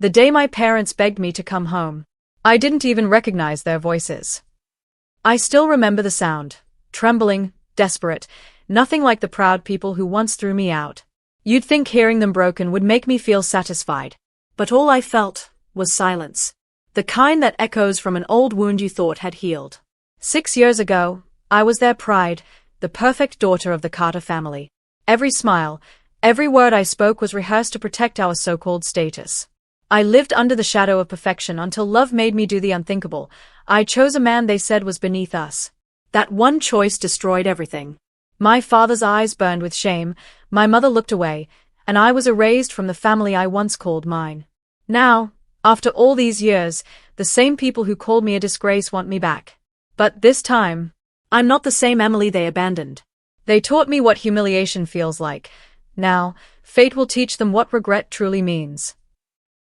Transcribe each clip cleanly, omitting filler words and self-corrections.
The day my parents begged me to come home. I didn't even recognize their voices. I still remember the sound, trembling, desperate, nothing like the proud people who once threw me out. You'd think hearing them broken would make me feel satisfied. But all I felt was silence. The kind that echoes from an old wound you thought had healed. 6 years ago, I was their pride, the perfect daughter of the Carter family. Every smile, every word I spoke was rehearsed to protect our so-called status. I lived under the shadow of perfection until love made me do the unthinkable. I chose a man they said was beneath us. That one choice destroyed everything. My father's eyes burned with shame, my mother looked away, and I was erased from the family I once called mine. Now, after all these years, the same people who called me a disgrace want me back. But this time, I'm not the same Emily they abandoned. They taught me what humiliation feels like. Now, fate will teach them what regret truly means.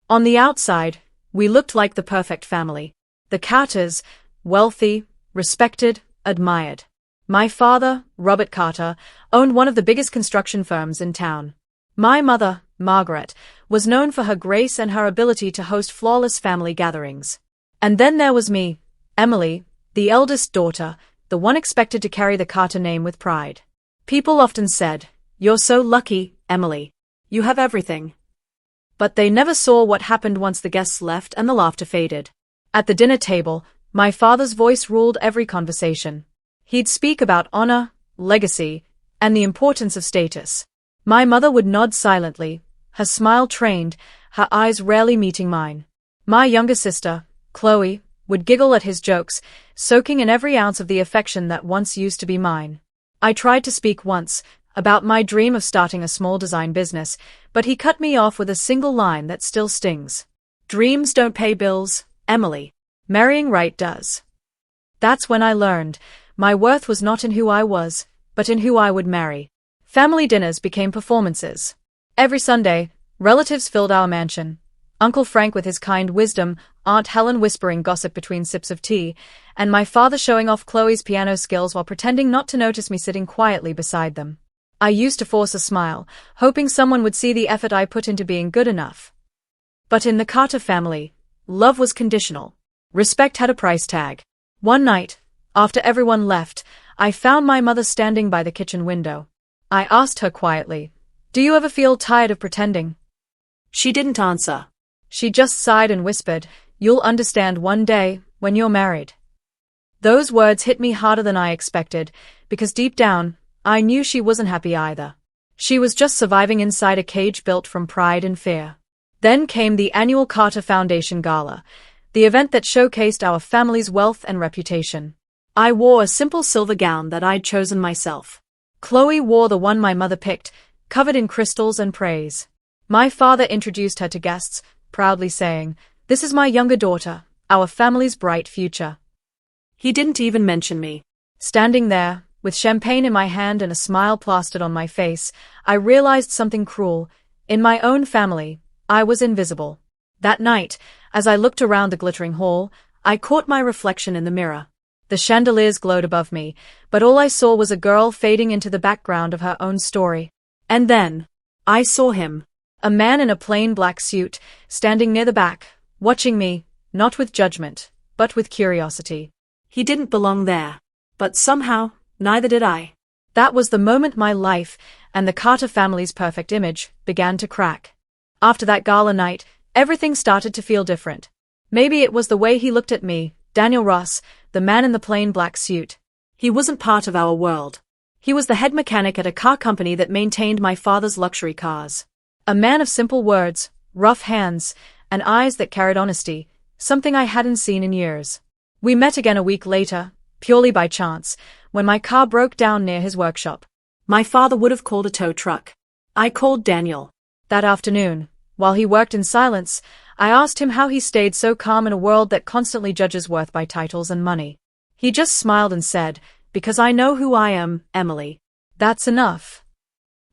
On the outside, we looked like the perfect family. The Carters, wealthy, respected, admired. My father, Robert Carter, owned one of the biggest construction firms in town. My mother, Margaret, was known for her grace and her ability to host flawless family gatherings. And then there was me, Emily, the eldest daughter, the one expected to carry the Carter name with pride. People often said, "You're so lucky, Emily. You have everything." But they never saw what happened once the guests left and the laughter faded. At the dinner table, my father's voice ruled every conversation. He'd speak about honor, legacy, and the importance of status. My mother would nod silently, her smile trained, her eyes rarely meeting mine. My younger sister, Chloe, would giggle at his jokes, soaking in every ounce of the affection that once used to be mine. I tried to speak once, about my dream of starting a small design business, but he cut me off with a single line that still stings. "Dreams don't pay bills, Emily. Marrying right does." That's when I learned, my worth was not in who I was, but in who I would marry. Family dinners became performances. Every Sunday, relatives filled our mansion. Uncle Frank with his kind wisdom, Aunt Helen whispering gossip between sips of tea, and my father showing off Chloe's piano skills while pretending not to notice me sitting quietly beside them. I used to force a smile, hoping someone would see the effort I put into being good enough. But in the Carter family, love was conditional. Respect had a price tag. One night, after everyone left, I found my mother standing by the kitchen window. I asked her quietly, "Do you ever feel tired of pretending?" She didn't answer. She just sighed and whispered, "You'll understand one day, when you're married." Those words hit me harder than I expected, because deep down, I knew she wasn't happy either. She was just surviving inside a cage built from pride and fear. Then came the annual Carter Foundation Gala, the event that showcased our family's wealth and reputation. I wore a simple silver gown that I'd chosen myself. Chloe wore the one my mother picked, covered in crystals and praise. My father introduced her to guests, proudly saying, "This is my younger daughter, our family's bright future." He didn't even mention me. Standing there, with champagne in my hand and a smile plastered on my face, I realized something cruel. In my own family, I was invisible. That night, as I looked around the glittering hall, I caught my reflection in the mirror. The chandeliers glowed above me, but all I saw was a girl fading into the background of her own story. And then, I saw him. A man in a plain black suit, standing near the back, watching me, not with judgment, but with curiosity. He didn't belong there. But somehow, neither did I. That was the moment my life, and the Carter family's perfect image, began to crack. After that gala night, everything started to feel different. Maybe it was the way he looked at me, Daniel Ross, the man in the plain black suit. He wasn't part of our world. He was the head mechanic at a car company that maintained my father's luxury cars. A man of simple words, rough hands, and eyes that carried honesty, something I hadn't seen in years. We met again a week later, purely by chance, when my car broke down near his workshop. My father would have called a tow truck. I called Daniel. That afternoon, while he worked in silence, I asked him how he stayed so calm in a world that constantly judges worth by titles and money. He just smiled and said, "Because I know who I am, Emily. That's enough."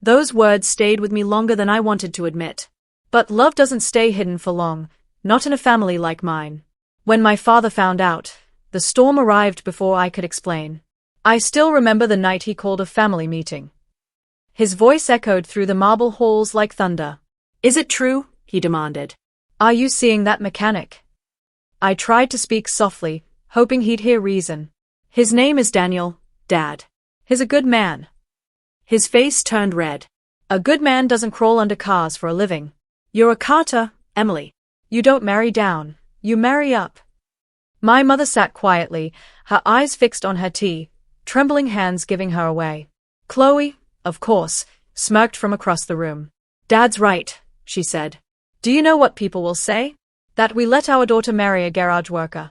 Those words stayed with me longer than I wanted to admit. But love doesn't stay hidden for long, not in a family like mine. When my father found out, the storm arrived before I could explain. I still remember the night he called a family meeting. His voice echoed through the marble halls like thunder. "Is it true?" he demanded. Are you seeing that mechanic? I tried to speak softly, hoping he'd hear reason. His name is Daniel, Dad. He's a good man. His face turned red. A good man doesn't crawl under cars for a living. You're a Carter, Emily. You don't marry down, you marry up. My mother sat quietly, her eyes fixed on her tea, trembling hands giving her away. Chloe, of course, smirked from across the room. Dad's right, she said. Do you know what people will say? That we let our daughter marry a garage worker.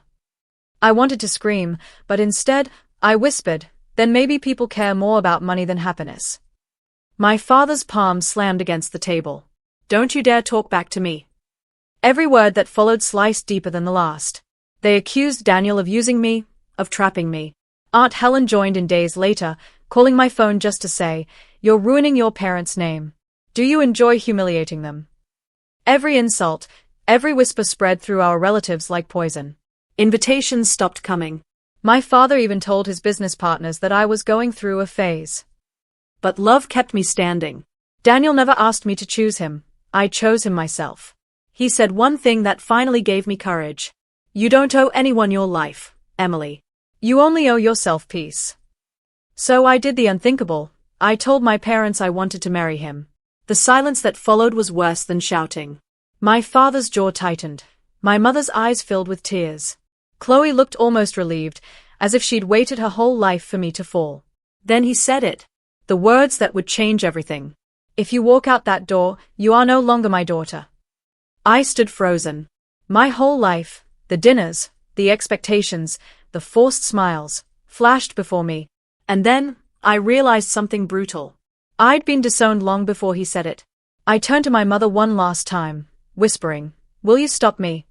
I wanted to scream, but instead, I whispered, then maybe people care more about money than happiness. My father's palm slammed against the table. Don't you dare talk back to me. Every word that followed sliced deeper than the last. They accused Daniel of using me, of trapping me. Aunt Helen joined in days later, calling my phone just to say, "You're ruining your parents' name. Do you enjoy humiliating them?" Every insult, every whisper spread through our relatives like poison. Invitations stopped coming. My father even told his business partners that I was going through a phase. But love kept me standing. Daniel never asked me to choose him. I chose him myself. He said one thing that finally gave me courage. You don't owe anyone your life, Emily. You only owe yourself peace. So I did the unthinkable. I told my parents I wanted to marry him. The silence that followed was worse than shouting. My father's jaw tightened. My mother's eyes filled with tears. Chloe looked almost relieved, as if she'd waited her whole life for me to fall. Then he said it. The words that would change everything. If you walk out that door, you are no longer my daughter. I stood frozen. My whole life, the dinners, the expectations, the forced smiles, flashed before me. And then, I realized something brutal. I'd been disowned long before he said it. I turned to my mother one last time, whispering, "Will you stop me?"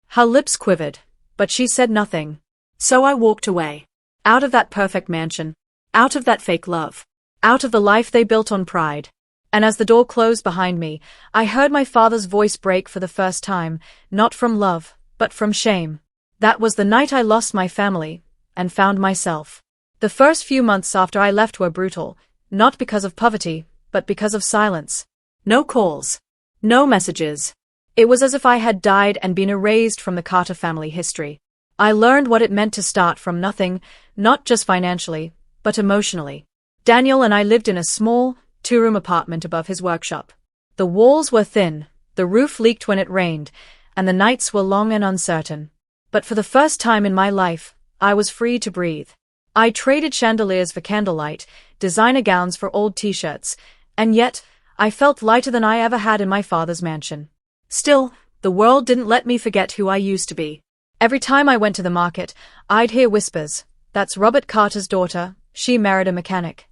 Her lips quivered, but she said nothing. So I walked away. Out of that perfect mansion. Out of that fake love. Out of the life they built on pride. And as the door closed behind me, I heard my father's voice break for the first time, not from love, but from shame. That was the night I lost my family, and found myself. The first few months after I left were brutal, not because of poverty, but because of silence. No calls. No messages. It was as if I had died and been erased from the Carter family history. I learned what it meant to start from nothing, not just financially, but emotionally. Daniel and I lived in a small, two-room apartment above his workshop. The walls were thin, the roof leaked when it rained, and the nights were long and uncertain. But for the first time in my life, I was free to breathe. I traded chandeliers for candlelight, designer gowns for old t-shirts, and yet, I felt lighter than I ever had in my father's mansion. Still, the world didn't let me forget who I used to be. Every time I went to the market, I'd hear whispers, "That's Robert Carter's daughter, she married a mechanic."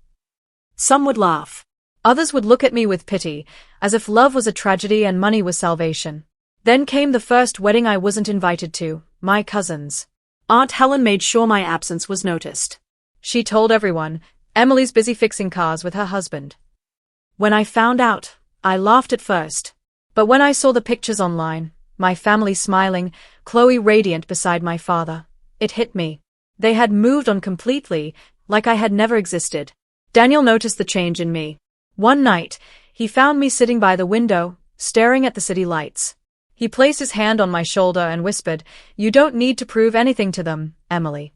Some would laugh. Others would look at me with pity, as if love was a tragedy and money was salvation. Then came the first wedding I wasn't invited to, my cousin's. Aunt Helen made sure my absence was noticed. She told everyone, "Emily's busy fixing cars with her husband." When I found out, I laughed at first. But when I saw the pictures online, my family smiling, Chloe radiant beside my father, it hit me. They had moved on completely, like I had never existed. Daniel noticed the change in me. One night, he found me sitting by the window, staring at the city lights. He placed his hand on my shoulder and whispered, "You don't need to prove anything to them, Emily."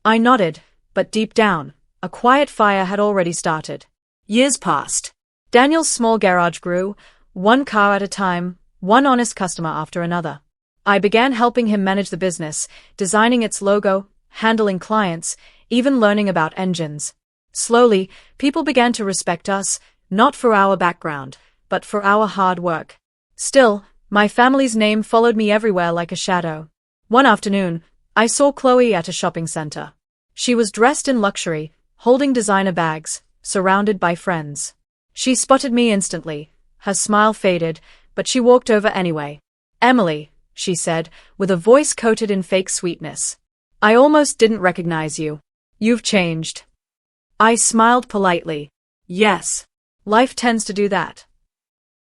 I nodded, but deep down, a quiet fire had already started. Years passed. Daniel's small garage grew, one car at a time, one honest customer after another. I began helping him manage the business, designing its logo, handling clients, even learning about engines. Slowly, people began to respect us, not for our background, but for our hard work. Still, my family's name followed me everywhere like a shadow. One afternoon, I saw Chloe at a shopping center. She was dressed in luxury, holding designer bags, surrounded by friends. She spotted me instantly. Her smile faded, but she walked over anyway. "Emily," she said, with a voice coated in fake sweetness. "I almost didn't recognize you. You've changed." I smiled politely. "Yes. Life tends to do that."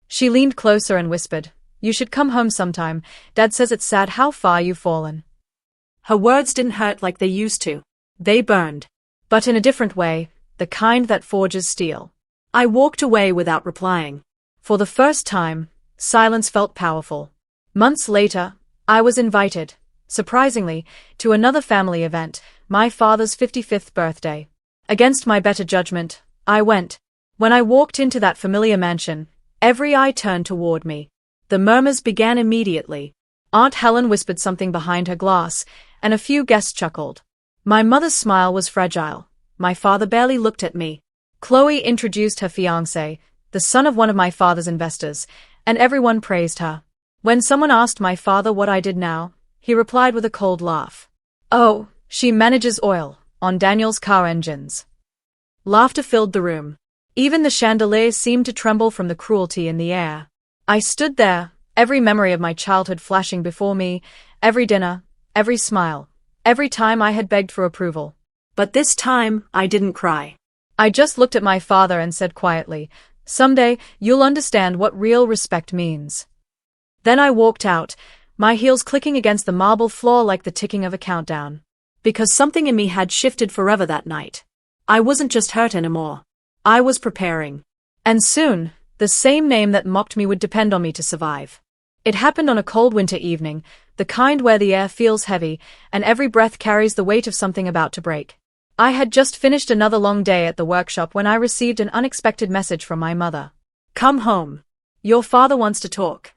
She leaned closer and whispered, "You should come home sometime. Dad says it's sad how far you've fallen." Her words didn't hurt like they used to. They burned. But in a different way, the kind that forges steel. I walked away without replying. For the first time, silence felt powerful. Months later, I was invited, surprisingly, to another family event, my father's 55th birthday. Against my better judgment, I went. When I walked into that familiar mansion, every eye turned toward me. The murmurs began immediately. Aunt Helen whispered something behind her glass, and a few guests chuckled. My mother's smile was fragile. My father barely looked at me. Chloe introduced her fiancé, the son of one of my father's investors, and everyone praised her. When someone asked my father what I did now, he replied with a cold laugh. "Oh, she manages oil on Daniel's car engines." Laughter filled the room. Even the chandeliers seemed to tremble from the cruelty in the air. I stood there, every memory of my childhood flashing before me, every dinner, every smile, every time I had begged for approval. But this time, I didn't cry. I just looked at my father and said quietly, "Someday, you'll understand what real respect means." Then I walked out, my heels clicking against the marble floor like the ticking of a countdown. Because something in me had shifted forever that night. I wasn't just hurt anymore. I was preparing. And soon, the same name that mocked me would depend on me to survive. It happened on a cold winter evening, the kind where the air feels heavy, and every breath carries the weight of something about to break. I had just finished another long day at the workshop when I received an unexpected message from my mother. "Come home. Your father wants to talk."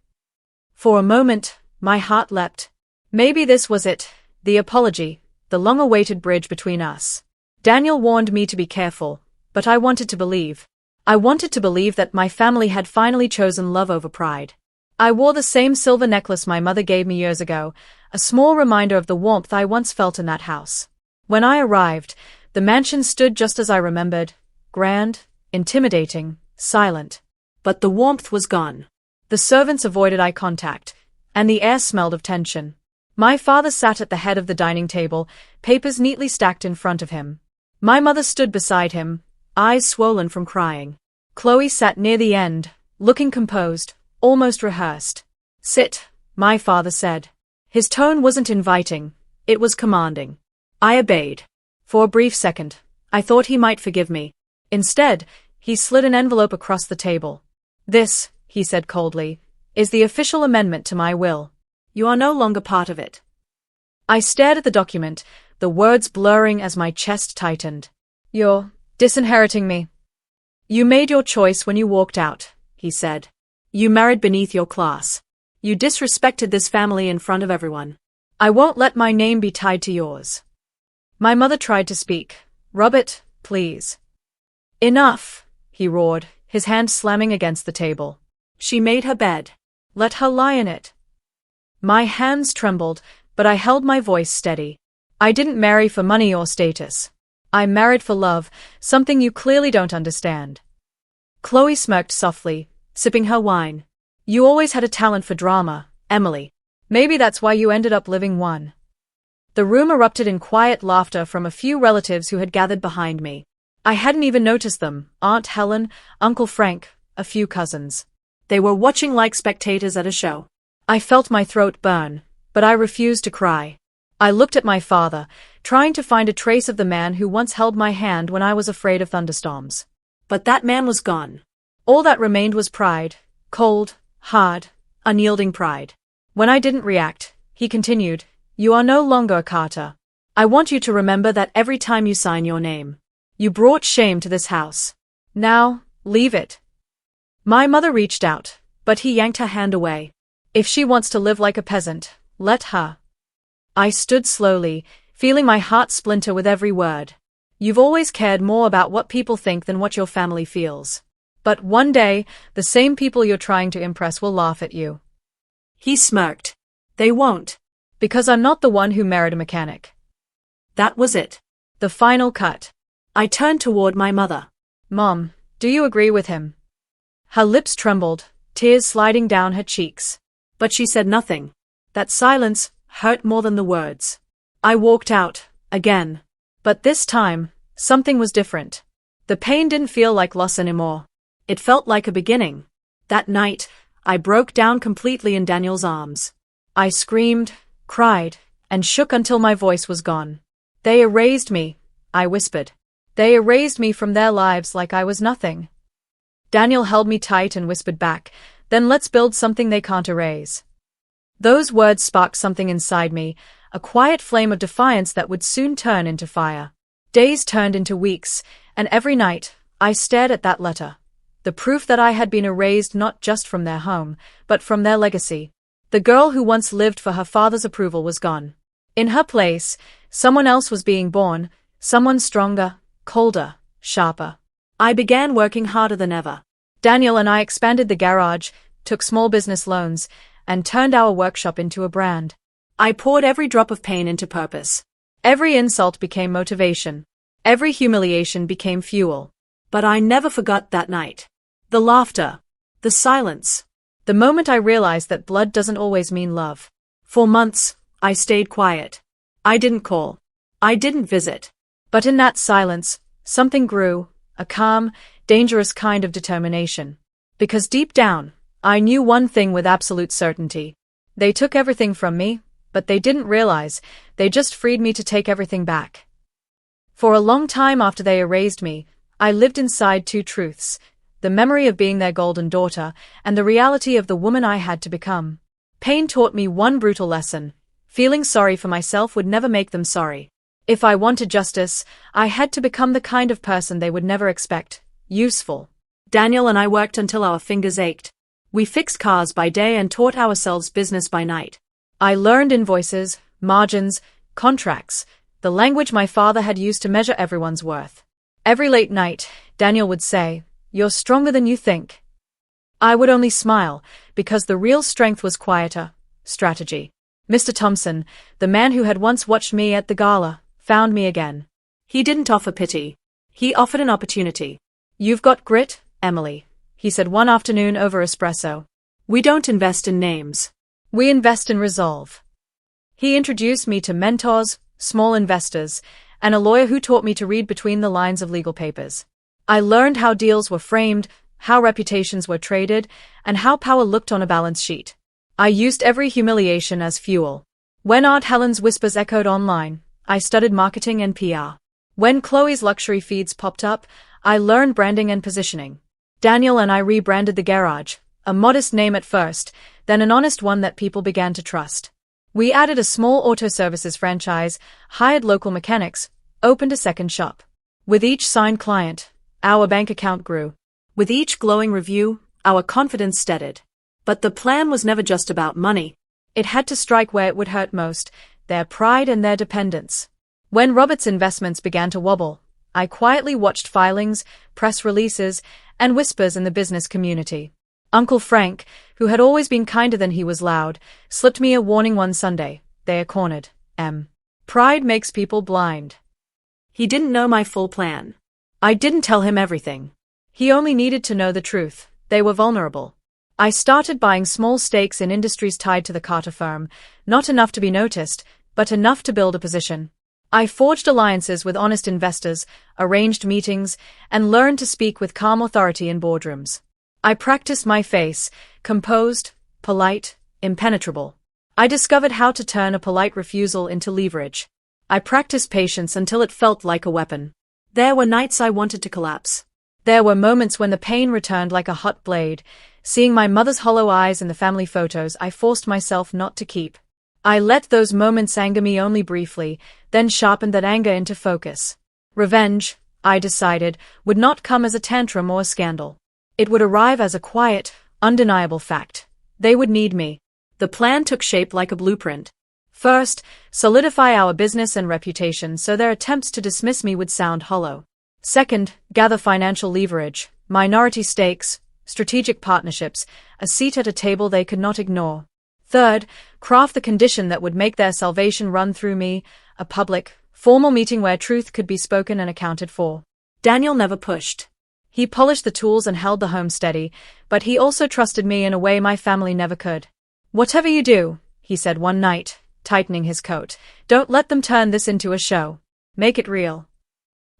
For a moment, my heart leapt. Maybe this was it, the apology, the long-awaited bridge between us. Daniel warned me to be careful, but I wanted to believe. I wanted to believe that my family had finally chosen love over pride. I wore the same silver necklace my mother gave me years ago, a small reminder of the warmth I once felt in that house. When I arrived, the mansion stood just as I remembered, grand, intimidating, silent. But the warmth was gone. The servants avoided eye contact, and the air smelled of tension. My father sat at the head of the dining table, papers neatly stacked in front of him. My mother stood beside him, eyes swollen from crying. Chloe sat near the end, looking composed, almost rehearsed. "Sit," my father said. His tone wasn't inviting, it was commanding. I obeyed. For a brief second, I thought he might forgive me. Instead, he slid an envelope across the table. "This," he said coldly, "is the official amendment to my will. You are no longer part of it." I stared at the document, the words blurring as my chest tightened. "You're disinheriting me." "You made your choice when you walked out," he said. "You married beneath your class. You disrespected this family in front of everyone. I won't let my name be tied to yours." My mother tried to speak. "Robert, please." "Enough," he roared, his hand slamming against the table. "She made her bed. Let her lie in it." My hands trembled, but I held my voice steady. "I didn't marry for money or status. I married for love, something you clearly don't understand." Chloe smirked softly, sipping her wine. "You always had a talent for drama, Emily. Maybe that's why you ended up living one." The room erupted in quiet laughter from a few relatives who had gathered behind me. I hadn't even noticed them, Aunt Helen, Uncle Frank, a few cousins. They were watching like spectators at a show. I felt my throat burn, but I refused to cry. I looked at my father, trying to find a trace of the man who once held my hand when I was afraid of thunderstorms. But that man was gone. All that remained was pride, cold, hard, unyielding pride. When I didn't react, he continued, "You are no longer a Carter. I want you to remember that every time you sign your name. You brought shame to this house. Now, leave it." My mother reached out, but he yanked her hand away. "If she wants to live like a peasant, let her." I stood slowly, feeling my heart splinter with every word. "You've always cared more about what people think than what your family feels. But one day, the same people you're trying to impress will laugh at you." He smirked. "They won't. Because I'm not the one who married a mechanic." That was it. The final cut. I turned toward my mother. "Mom, do you agree with him?" Her lips trembled, tears sliding down her cheeks. But she said nothing. That silence hurt more than the words. I walked out, again. But this time, something was different. The pain didn't feel like loss anymore. It felt like a beginning. That night, I broke down completely in Daniel's arms. I screamed, cried, and shook until my voice was gone. "They erased me," I whispered. "They erased me from their lives like I was nothing." Daniel held me tight and whispered back, "Then let's build something they can't erase." Those words sparked something inside me, a quiet flame of defiance that would soon turn into fire. Days turned into weeks, and every night, I stared at that letter. The proof that I had been erased not just from their home, but from their legacy. The girl who once lived for her father's approval was gone. In her place, someone else was being born, someone stronger, colder, sharper. I began working harder than ever. Daniel and I expanded the garage, took small business loans, and turned our workshop into a brand. I poured every drop of pain into purpose. Every insult became motivation. Every humiliation became fuel. But I never forgot that night. The laughter. The silence. The moment I realized that blood doesn't always mean love. For months, I stayed quiet. I didn't call. I didn't visit. But in that silence, something grew, a calm, dangerous kind of determination. Because deep down, I knew one thing with absolute certainty. They took everything from me, but they didn't realize, they just freed me to take everything back. For a long time after they erased me, I lived inside two truths, the memory of being their golden daughter, and the reality of the woman I had to become. Pain taught me one brutal lesson. Feeling sorry for myself would never make them sorry. If I wanted justice, I had to become the kind of person they would never expect, useful. Daniel and I worked until our fingers ached. We fixed cars by day and taught ourselves business by night. I learned invoices, margins, contracts, the language my father had used to measure everyone's worth. Every late night, Daniel would say, "You're stronger than you think." I would only smile, because the real strength was quieter, strategy. Mr. Thompson, the man who had once watched me at the gala, found me again. He didn't offer pity. He offered an opportunity. "You've got grit, Emily," he said one afternoon over espresso. "We don't invest in names. We invest in resolve." He introduced me to mentors, small investors, and a lawyer who taught me to read between the lines of legal papers. I learned how deals were framed, how reputations were traded, and how power looked on a balance sheet. I used every humiliation as fuel. When Aunt Helen's whispers echoed online, I studied marketing and PR. When Chloe's luxury feeds popped up, I learned branding and positioning. Daniel and I rebranded the garage, a modest name at first, then an honest one that people began to trust. We added a small auto services franchise, hired local mechanics, opened a second shop. With each signed client, our bank account grew. With each glowing review, our confidence steadied. But the plan was never just about money. It had to strike where it would hurt most, their pride and their dependence. When Robert's investments began to wobble, I quietly watched filings, press releases, and whispers in the business community. Uncle Frank, who had always been kinder than he was loud, slipped me a warning one Sunday. "They are cornered, Em. Pride makes people blind." He didn't know my full plan. I didn't tell him everything. He only needed to know the truth. They were vulnerable. I started buying small stakes in industries tied to the Carter firm, not enough to be noticed, but enough to build a position. I forged alliances with honest investors, arranged meetings, and learned to speak with calm authority in boardrooms. I practiced my face, composed, polite, impenetrable. I discovered how to turn a polite refusal into leverage. I practiced patience until it felt like a weapon. There were nights I wanted to collapse. There were moments when the pain returned like a hot blade. Seeing my mother's hollow eyes in the family photos, I forced myself not to keep. I let those moments anger me only briefly, then sharpened that anger into focus. Revenge, I decided, would not come as a tantrum or a scandal. It would arrive as a quiet, undeniable fact. They would need me. The plan took shape like a blueprint. First, solidify our business and reputation so their attempts to dismiss me would sound hollow. Second, gather financial leverage, minority stakes, strategic partnerships, a seat at a table they could not ignore. Third, craft the condition that would make their salvation run through me, a public, formal meeting where truth could be spoken and accounted for. Daniel never pushed. He polished the tools and held the home steady, but he also trusted me in a way my family never could. "Whatever you do," he said one night, tightening his coat, "don't let them turn this into a show. Make it real."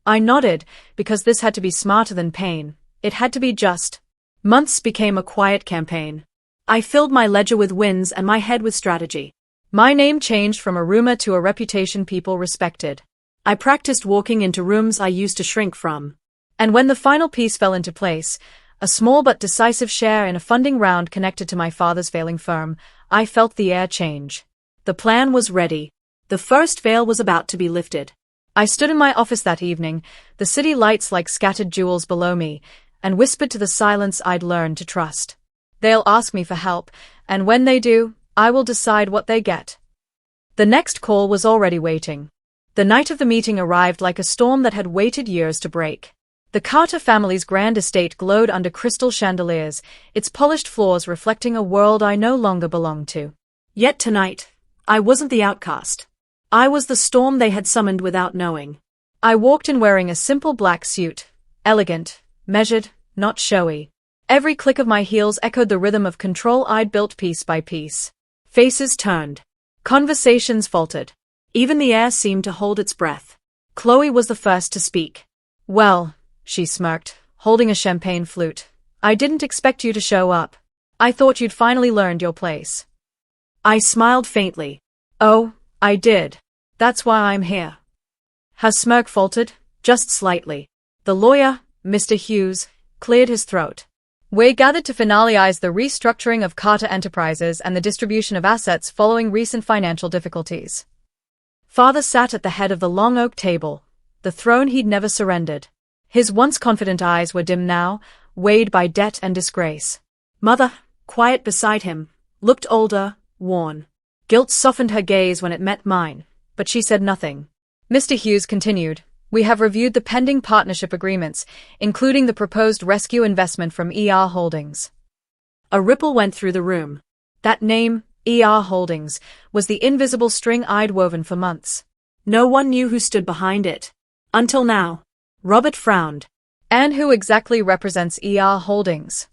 I nodded, because this had to be smarter than pain. It had to be just. Months became a quiet campaign. I filled my ledger with wins and my head with strategy. My name changed from a rumor to a reputation people respected. I practiced walking into rooms I used to shrink from. And when the final piece fell into place, a small but decisive share in a funding round connected to my father's failing firm, I felt the air change. The plan was ready. The first veil was about to be lifted. I stood in my office that evening, the city lights like scattered jewels below me, and whispered to the silence I'd learned to trust. They'll ask me for help, and when they do, I will decide what they get. The next call was already waiting. The night of the meeting arrived like a storm that had waited years to break. The Carter family's grand estate glowed under crystal chandeliers, its polished floors reflecting a world I no longer belonged to. Yet tonight, I wasn't the outcast. I was the storm they had summoned without knowing. I walked in wearing a simple black suit, elegant, measured, not showy. Every click of my heels echoed the rhythm of control I'd built piece by piece. Faces turned. Conversations faltered. Even the air seemed to hold its breath. Chloe was the first to speak. "Well," she smirked, holding a champagne flute, "I didn't expect you to show up. I thought you'd finally learned your place." I smiled faintly. "Oh, I did. That's why I'm here." Her smirk faltered, just slightly. The lawyer, Mr. Hughes, cleared his throat. "We're gathered to finalize the restructuring of Carter Enterprises and the distribution of assets following recent financial difficulties." Father sat at the head of the long oak table, the throne he'd never surrendered. His once confident eyes were dim now, weighed by debt and disgrace. Mother, quiet beside him, looked older, worn. Guilt softened her gaze when it met mine, but she said nothing. Mr. Hughes continued, "We have reviewed the pending partnership agreements, including the proposed rescue investment from ER Holdings." A ripple went through the room. That name, ER Holdings, was the invisible string I'd woven for months. No one knew who stood behind it. Until now. Robert frowned. "And who exactly represents ER Holdings?"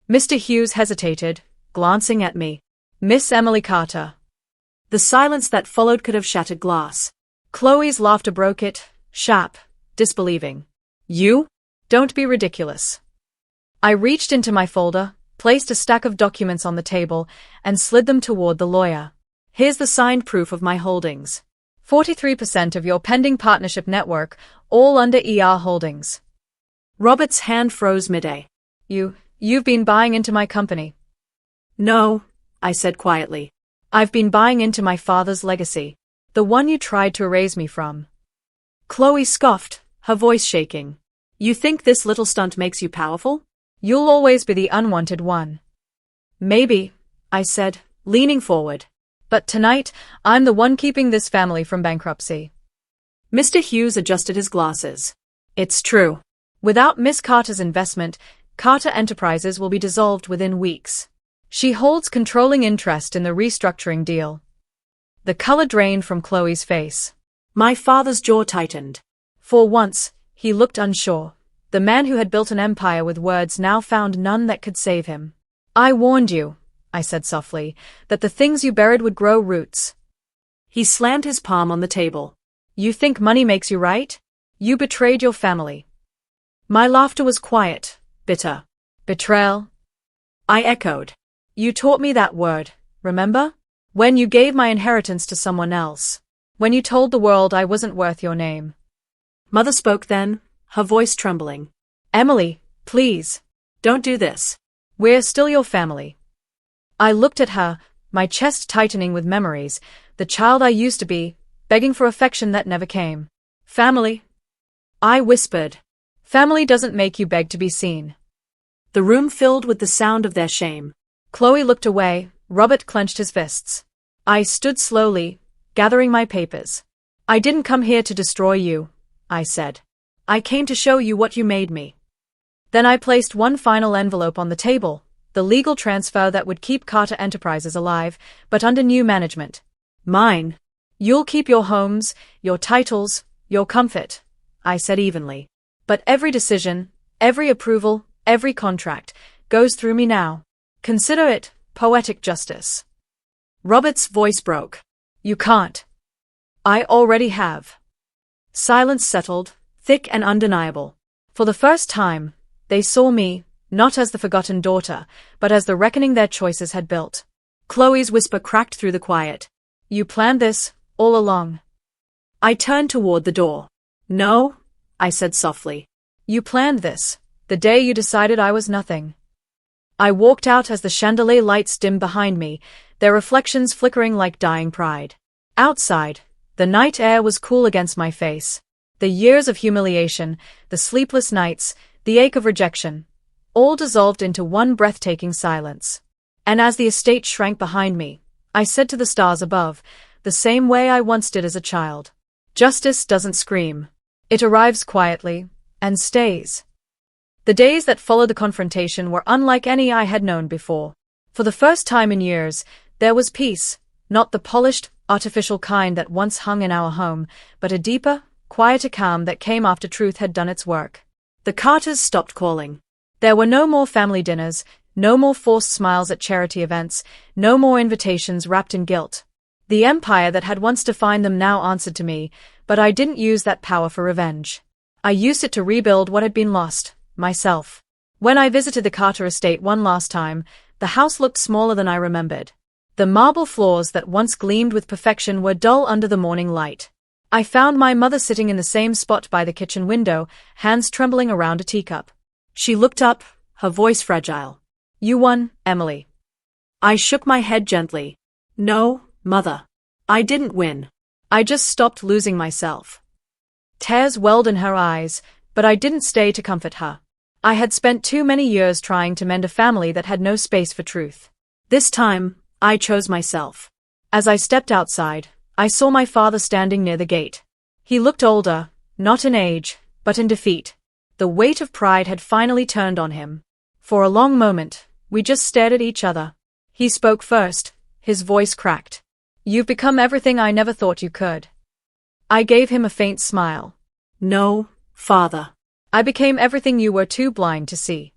Mr. Hughes hesitated, glancing at me. "Miss Emily Carter." The silence that followed could have shattered glass. Chloe's laughter broke it, sharp, disbelieving. "You? Don't be ridiculous." I reached into my folder, placed a stack of documents on the table, and slid them toward the lawyer. "Here's the signed proof of my holdings. 43% of your pending partnership network, all under ER Holdings." Robert's hand froze mid-air. You've been buying into my company." "No," I said quietly. "I've been buying into my father's legacy. The one you tried to erase me from." Chloe scoffed, her voice shaking. "You think this little stunt makes you powerful? You'll always be the unwanted one." "Maybe," I said, leaning forward. "But tonight, I'm the one keeping this family from bankruptcy." Mr. Hughes adjusted his glasses. "It's true. Without Miss Carter's investment, Carter Enterprises will be dissolved within weeks. She holds controlling interest in the restructuring deal." The color drained from Chloe's face. My father's jaw tightened. For once, he looked unsure. The man who had built an empire with words now found none that could save him. "I warned you," I said softly, "that the things you buried would grow roots." He slammed his palm on the table. "You think money makes you right? You betrayed your family." My laughter was quiet, bitter. "Betrayal?" I echoed. "You taught me that word, remember? When you gave my inheritance to someone else. When you told the world I wasn't worth your name." Mother spoke then, her voice trembling. "Emily, please. Don't do this. We're still your family." I looked at her, my chest tightening with memories, the child I used to be, begging for affection that never came. "Family?" I whispered. "Family doesn't make you beg to be seen." The room filled with the sound of their shame. Chloe looked away, Robert clenched his fists. I stood slowly, gathering my papers. "I didn't come here to destroy you," I said. "I came to show you what you made me." Then I placed one final envelope on the table, the legal transfer that would keep Carter Enterprises alive, but under new management. "Mine. You'll keep your homes, your titles, your comfort," I said evenly. "But every decision, every approval, every contract, goes through me now. Consider it poetic justice." Robert's voice broke. "You can't." "I already have." Silence settled, thick and undeniable. For the first time, they saw me, not as the forgotten daughter, but as the reckoning their choices had built. Chloe's whisper cracked through the quiet. "You planned this, all along." I turned toward the door. "No," I said softly. "You planned this, the day you decided I was nothing." I walked out as the chandelier lights dimmed behind me, their reflections flickering like dying pride. Outside, the night air was cool against my face. The years of humiliation, the sleepless nights, the ache of rejection, all dissolved into one breathtaking silence. And as the estate shrank behind me, I said to the stars above, the same way I once did as a child. Justice doesn't scream. It arrives quietly, and stays. The days that followed the confrontation were unlike any I had known before. For the first time in years, there was peace, not the polished, artificial kind that once hung in our home, but a deeper, quieter calm that came after truth had done its work. The Carters stopped calling. There were no more family dinners, no more forced smiles at charity events, no more invitations wrapped in guilt. The empire that had once defined them now answered to me, but I didn't use that power for revenge. I used it to rebuild what had been lost. Myself. When I visited the Carter estate one last time, the house looked smaller than I remembered. The marble floors that once gleamed with perfection were dull under the morning light. I found my mother sitting in the same spot by the kitchen window, hands trembling around a teacup. She looked up, her voice fragile. "You won, Emily." I shook my head gently. "No, Mother. I didn't win. I just stopped losing myself." Tears welled in her eyes, but I didn't stay to comfort her. I had spent too many years trying to mend a family that had no space for truth. This time, I chose myself. As I stepped outside, I saw my father standing near the gate. He looked older, not in age, but in defeat. The weight of pride had finally turned on him. For a long moment, we just stared at each other. He spoke first, his voice cracked. "You've become everything I never thought you could." I gave him a faint smile. "No, Father. I became everything you were too blind to see."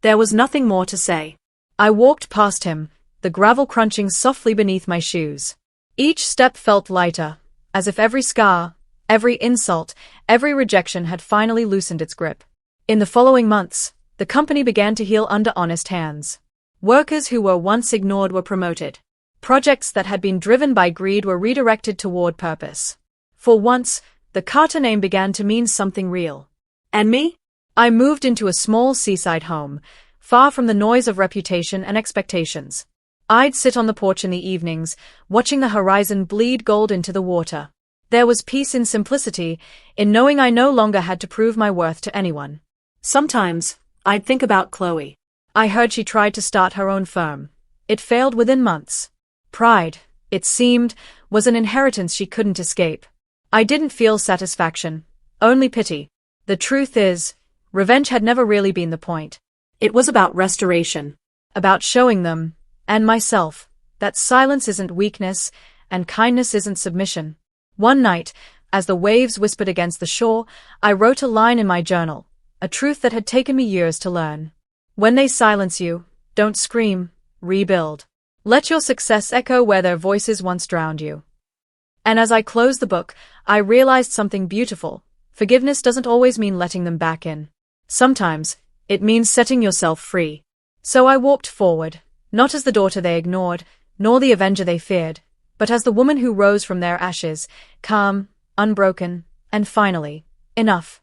There was nothing more to say. I walked past him, the gravel crunching softly beneath my shoes. Each step felt lighter, as if every scar, every insult, every rejection had finally loosened its grip. In the following months, the company began to heal under honest hands. Workers who were once ignored were promoted. Projects that had been driven by greed were redirected toward purpose. For once, the Carter name began to mean something real. And me? I moved into a small seaside home, far from the noise of reputation and expectations. I'd sit on the porch in the evenings, watching the horizon bleed gold into the water. There was peace in simplicity, in knowing I no longer had to prove my worth to anyone. Sometimes, I'd think about Chloe. I heard she tried to start her own firm. It failed within months. Pride, it seemed, was an inheritance she couldn't escape. I didn't feel satisfaction, only pity. The truth is, revenge had never really been the point. It was about restoration. About showing them, and myself, that silence isn't weakness, and kindness isn't submission. One night, as the waves whispered against the shore, I wrote a line in my journal, a truth that had taken me years to learn. When they silence you, don't scream, rebuild. Let your success echo where their voices once drowned you. And as I closed the book, I realized something beautiful. Forgiveness doesn't always mean letting them back in. Sometimes, it means setting yourself free. So I walked forward, not as the daughter they ignored, nor the avenger they feared, but as the woman who rose from their ashes, calm, unbroken, and finally, enough.